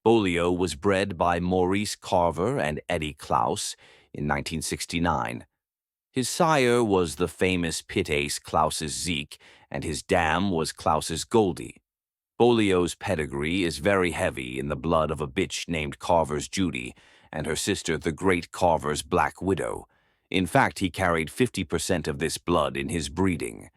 Bolio was bred by Maurice Carver and Eddie Klaus in 1969. His sire was the famous pit ace Klaus Zeke, and his dam was Klaus Goldie. Bolio's pedigree is very heavy in the blood of a bitch named Carver's Judy and her sister the great Carver's Black Widow. In fact, he carried 50% of this blood in his breeding.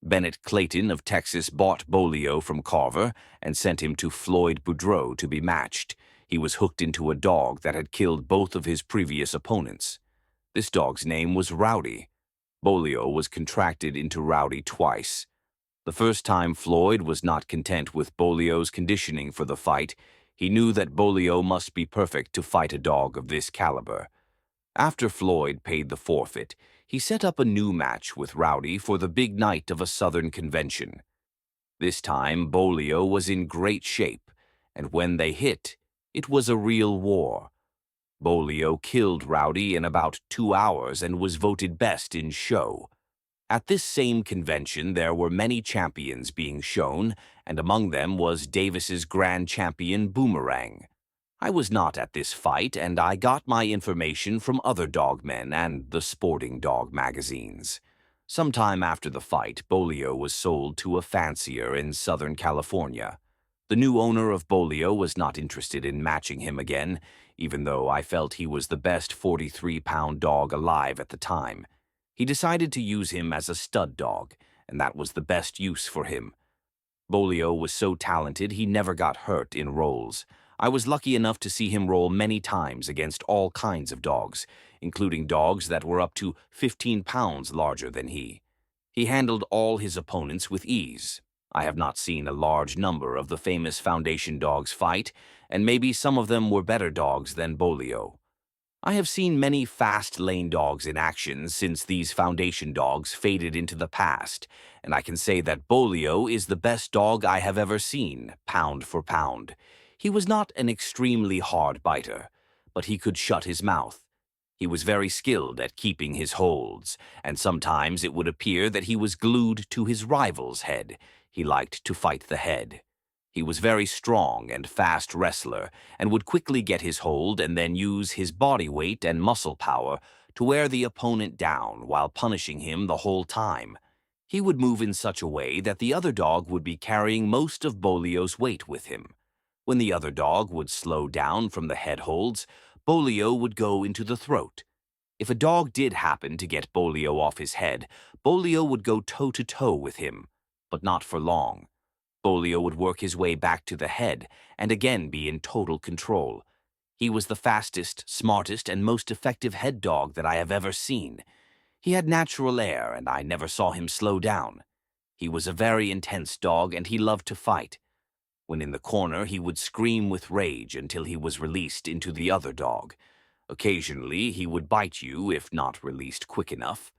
Bennett Clayton of Texas bought Bolio from Carver and sent him to Floyd Boudreaux to be matched. He was hooked into a dog that had killed both of his previous opponents. This dog's name was Rowdy. Bolio was contracted into Rowdy twice. The first time Floyd was not content with Bolio's conditioning for the fight. He knew that Bolio must be perfect to fight a dog of this caliber. After Floyd paid the forfeit, he set up a new match with Rowdy for the big night of a Southern convention. This time, Bolio was in great shape, and when they hit, it was a real war. Bolio killed Rowdy in about 2 hours and was voted best in show. At this same convention, there were many champions being shown, and among them was Davis Grand Champion Boomerang. I was not at this fight, and I got my information from other dogmen and the sporting dog magazines. Sometime after the fight, Bolio was sold to a fancier in Southern California. The new owner of Bolio was not interested in matching him again, even though I felt he was the best 43-pound dog alive at the time. He decided to use him as a stud dog, and that was the best use for him. Bolio was so talented he never got hurt in rolls. I was lucky enough to see him roll many times against all kinds of dogs, including dogs that were up to 15 pounds larger than he. He handled all his opponents with ease. I have not seen a large number of the famous foundation dogs fight, and maybe some of them were better dogs than Bolio. I have seen many fast lane dogs in action since these foundation dogs faded into the past, and I can say that Bolio is the best dog I have ever seen, pound for pound. He was not an extremely hard biter, but he could shut his mouth. He was very skilled at keeping his holds, and sometimes it would appear that he was glued to his rival's head. He liked to fight the head. He was very strong and fast wrestler, and would quickly get his hold and then use his body weight and muscle power to wear the opponent down while punishing him the whole time. He would move in such a way that the other dog would be carrying most of Bolio's weight with him. When the other dog would slow down from the head holds, Bolio would go into the throat. If a dog did happen to get Bolio off his head, Bolio would go toe-to-toe with him, but not for long. Bolio would work his way back to the head and again be in total control. He was the fastest, smartest, and most effective head dog that I have ever seen. He had natural air, and I never saw him slow down. He was a very intense dog, and he loved to fight. When in the corner, he would scream with rage until he was released into the other dog. Occasionally, he would bite you if not released quick enough.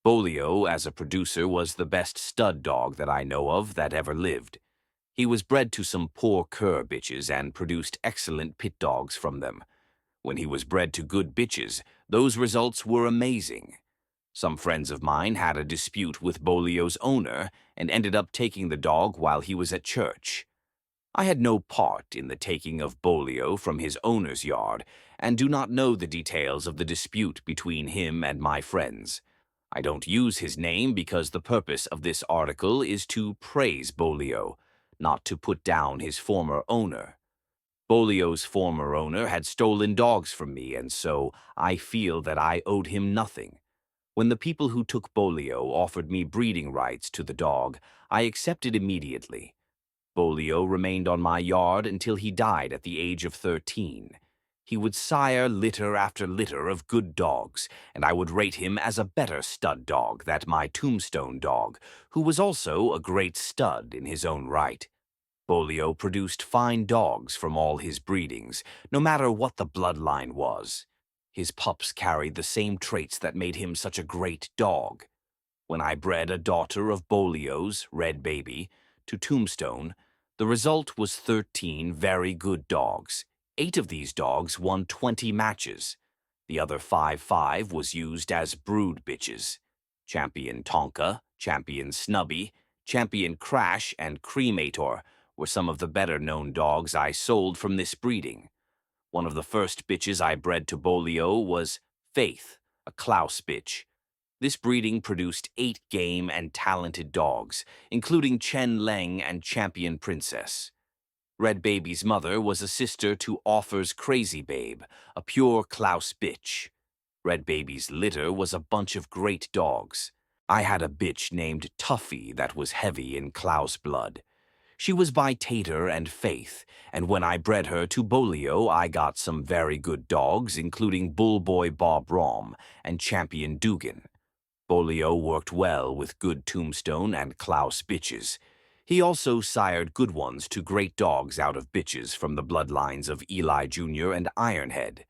Bolio, as a producer, was the best stud dog that I know of that ever lived. He was bred to some poor cur bitches and produced excellent pit dogs from them. When he was bred to good bitches, those results were amazing. Some friends of mine had a dispute with Bolio's owner and ended up taking the dog while he was at church. I had no part in the taking of Bolio from his owner's yard and do not know the details of the dispute between him and my friends. I don't use his name because the purpose of this article is to praise Bolio, not to put down his former owner. Bolio's former owner had stolen dogs from me, and so I feel that I owed him nothing. When the people who took Bolio offered me breeding rights to the dog, I accepted immediately. Bolio remained on my yard until he died at the age of 13. He would sire litter after litter of good dogs, and I would rate him as a better stud dog than my tombstone dog, who was also a great stud in his own right. Bolio produced fine dogs from all his breedings, no matter what the bloodline was. His pups carried the same traits that made him such a great dog. When I bred a daughter of Bolio's, Red Baby, to Tombstone, the result was 13 very good dogs. 8 of these dogs won 20 matches. The other 5 was used as brood bitches. Champion Tonka, Champion Snubby, Champion Crash, and Cremator were some of the better-known dogs I sold from this breeding. One of the first bitches I bred to Bolio was Faith, a Klaus bitch. This breeding produced 8 game and talented dogs, including Chen Leng and Champion Princess. Red Baby's mother was a sister to Offer's Crazy Babe, a pure Klaus bitch. Red Baby's litter was a bunch of great dogs. I had a bitch named Tuffy that was heavy in Klaus blood. She was by Tater and Faith, and when I bred her to Bolio, I got some very good dogs, including Bull Boy Bob Rom and Champion Dugan. Bolio worked well with good Tombstone and Klaus bitches. He also sired good ones to great dogs out of bitches from the bloodlines of Eli Jr. and Ironhead.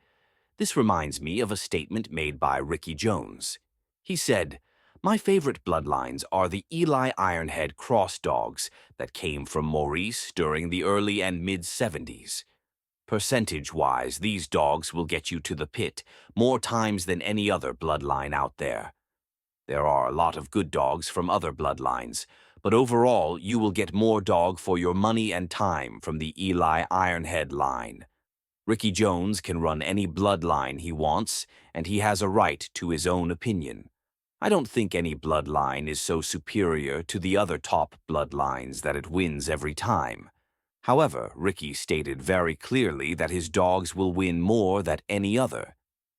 This reminds me of a statement made by Ricky Jones. He said, "My favorite bloodlines are the Eli Ironhead cross dogs that came from Maurice during the early and mid-70s. Percentage-wise, these dogs will get you to the pit more times than any other bloodline out there. There are a lot of good dogs from other bloodlines, but overall you will get more dog for your money and time from the Eli Ironhead line. Ricky Jones can run any bloodline he wants, and he has a right to his own opinion. I don't think any bloodline is so superior to the other top bloodlines that it wins every time. However, Ricky stated very clearly that his dogs will win more than any other.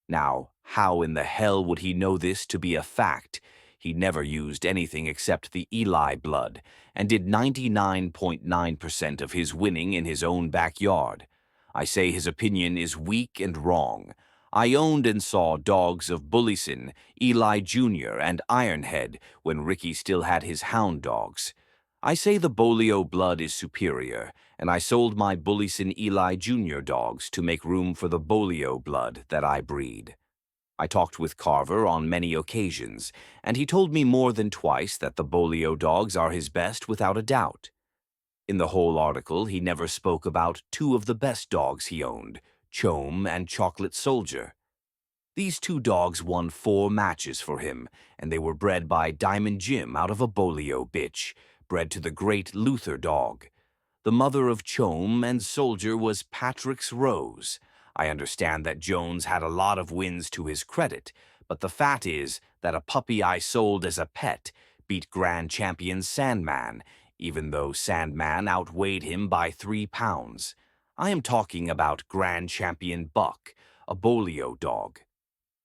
Now, how in the hell would he know this to be a fact? He never used anything except the Eli blood, and did 99.9% of his winning in his own backyard. I say his opinion is weak and wrong. I owned and saw dogs of Bullison, Eli Jr., and Ironhead when Ricky still had his hound dogs. I say the Bolio blood is superior, and I sold my Bullison Eli Jr. dogs to make room for the Bolio blood that I breed. I talked with Carver on many occasions, and he told me more than twice that the Bolio dogs are his best without a doubt. In the whole article, he never spoke about 2 of the best dogs he owned, Chome and Chocolate Soldier. These 2 dogs won 4 matches for him, and they were bred by Diamond Jim out of a Bolio bitch, bred to the great Luther dog. The mother of Chome and Soldier was Patrick's Rose. I understand that Jones had a lot of wins to his credit, but the fact is that a puppy I sold as a pet beat Grand Champion Sandman, even though Sandman outweighed him by 3 pounds. I am talking about Grand Champion Buck, a Bolio dog.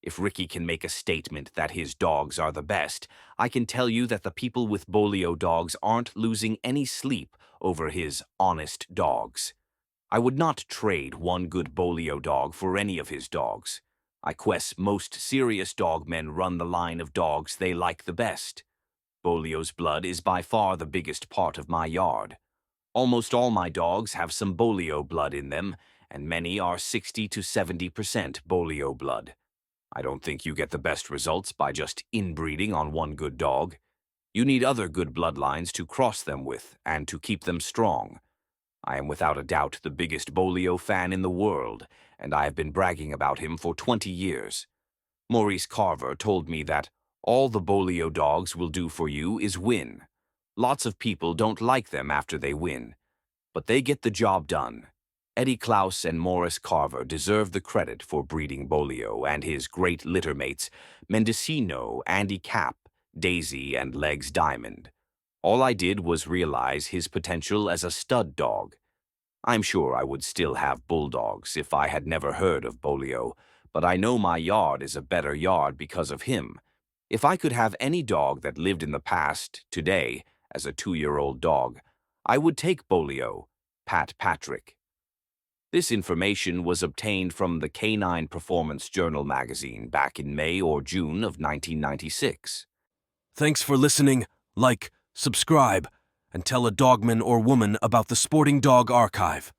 If Ricky can make a statement that his dogs are the best, I can tell you that the people with Bolio dogs aren't losing any sleep over his honest dogs. I would not trade one good Bolio dog for any of his dogs. I guess most serious dogmen run the line of dogs they like the best. Bolio's blood is by far the biggest part of my yard. Almost all my dogs have some Bolio blood in them, and many are 60 to 70% Bolio blood. I don't think you get the best results by just inbreeding on one good dog. You need other good bloodlines to cross them with and to keep them strong. I am without a doubt the biggest Bolio fan in the world, and I have been bragging about him for 20 years. Maurice Carver told me that all the Bolio dogs will do for you is win. Lots of people don't like them after they win, but they get the job done. Eddie Klaus and Maurice Carver deserve the credit for breeding Bolio and his great littermates, Mendocino, Andy Cap, Daisy, and Legs Diamond. All I did was realize his potential as a stud dog. I'm sure I would still have bulldogs if I had never heard of Bolio, but I know my yard is a better yard because of him. If I could have any dog that lived in the past, today, as a 2-year-old dog, I would take Bolio, Pat Patrick. This information was obtained from the Canine Performance Journal magazine back in May or June of 1996. Thanks for listening. Like, subscribe, and tell a dogman or woman about the Sporting Dog Archive.